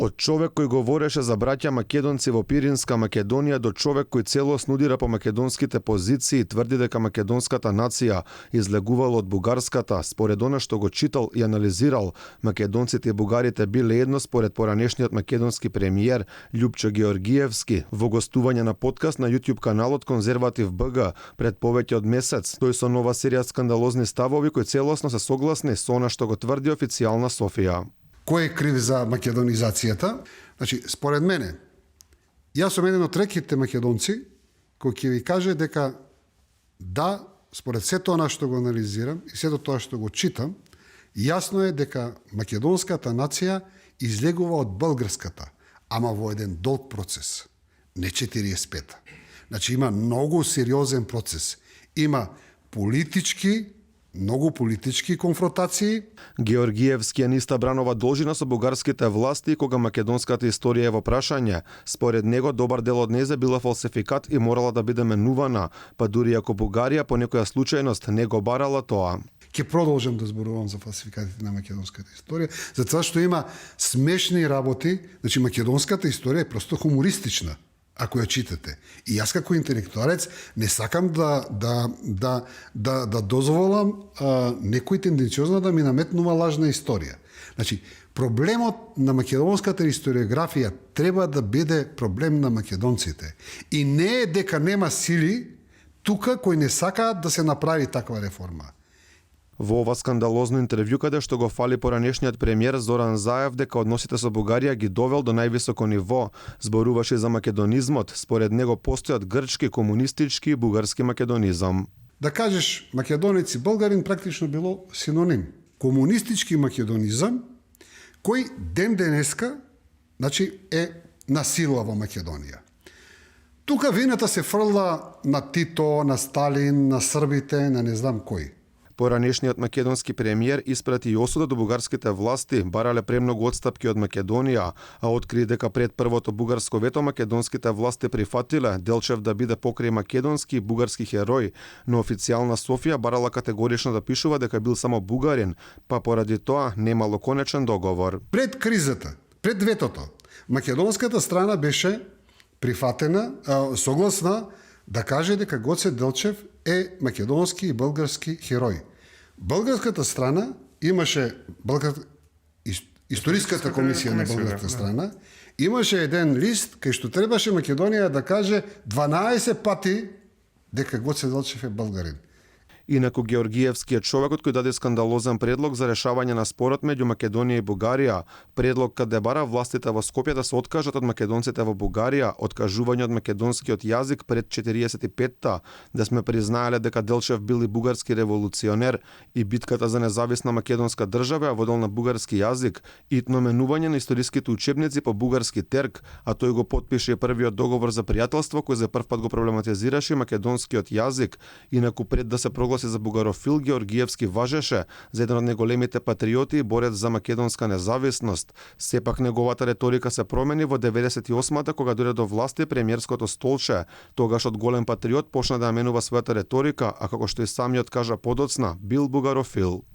Од човек кој говореше за браќа македонци во Пиринска Македонија до човек кој целосно удира по македонските позиции и тврди дека македонската нација излегувала од бугарската, според она што го читал и анализирал, македонците и бугарите биле едно според поранешниот македонски премиер Љупчо Георгиевски во гостување на подкаст на YouTube каналот Конзерватив БГ пред повеќе од месец. Тој со нова серија скандалозни ставови кои целосно се согласни со она што го тврди официјална Софија. Кој е крив за македонизацијата? Значи, според мене, јас сум еден од ретките македонци кој ќе ви каже дека да, според сето она што го анализирам и сето тоа што го читам, јасно е дека македонската нација излегува од българската, ама во еден долг процес, не 45-та. Значи, има многу сериозен процес. Има многу политички конфронтации. Георгиевски ја ниста бранова должина со бугарските власти кога македонската историја е во прашање. Според него, добар дел од неја била фалсификат и морала да биде менувана, па дури ако Бугарија по некоја случајност не го барала тоа. Ќе продолжам да зборувам за фалсификатите на македонската историја, затоа што има смешни работи. Значи, македонската историја е просто хумористична, ако ја читате. И јас како интелектуалец не сакам да дозволам некој тенденциозно да ми наметнува лажна историја. Значи, проблемот на македонската историографија треба да биде проблем на македонците. И не е дека нема сили тука кои не сакаат да се направи таква реформа. Во ова скандалозно интервју каде што го фали поранешниот премиер Зоран Заев дека односите со Бугарија ги довел до највисоко ниво, зборуваше за македонизмот, според него постојат грчки, комунистички и бугарски македонизам. Да кажеш македонец и българин практично било синоним. Комунистички македонизам кој ден денеска, значи, е насила во Македонија. Тука вината се фрла на Тито, на Сталин, на србите, на не знам кој. Поранешниот македонски премиер испрати и осуда до бугарските власти, барале премногу отстапки од Македонија, а откри дека пред првото бугарско вето македонските власти прифатиле Делчев да биде покрај македонски и бугарски херој, но официјална Софија барала категорично да пишува дека бил само бугарин, па поради тоа немало конечен договор. Пред кризата, пред ветото, македонската страна беше прифатена, согласна да каже дека Гоце Делчев е македонски и български херој. Българската страна имаше Историската комисија на българската страна, имаше еден лист кај што требаше Македонија да каже 12 пати дека Гоце Делчев е българин. Инаку Георгиевски е човекот кој даде скандалозен предлог за решавање на спорот меѓу Македонија и Бугарија, предлог каде бара властите во Скопје да се откажат од македонците во Бугарија, откажување од македонскиот јазик пред 45-та, да сме признаеле дека Делчев бил и бугарски револуционер и битката за независна македонска држава ја водел на бугарски јазик, итно менување на историските учебници по бугарски терк, а тој го потпише првиот договор за пријателство кој за прв пат го проблематизираше македонскиот јазик, инаку пред да се за бугарофил Георгиевски важеше за еден од најголемите патриоти и борец за македонска независност. Сепак неговата реторика се промени во 98-та кога дојде до власти премиерското столче. Тогаш од голем патриот почна да менува својата реторика, а како што и самиот кажа подоцна, бил бугарофил.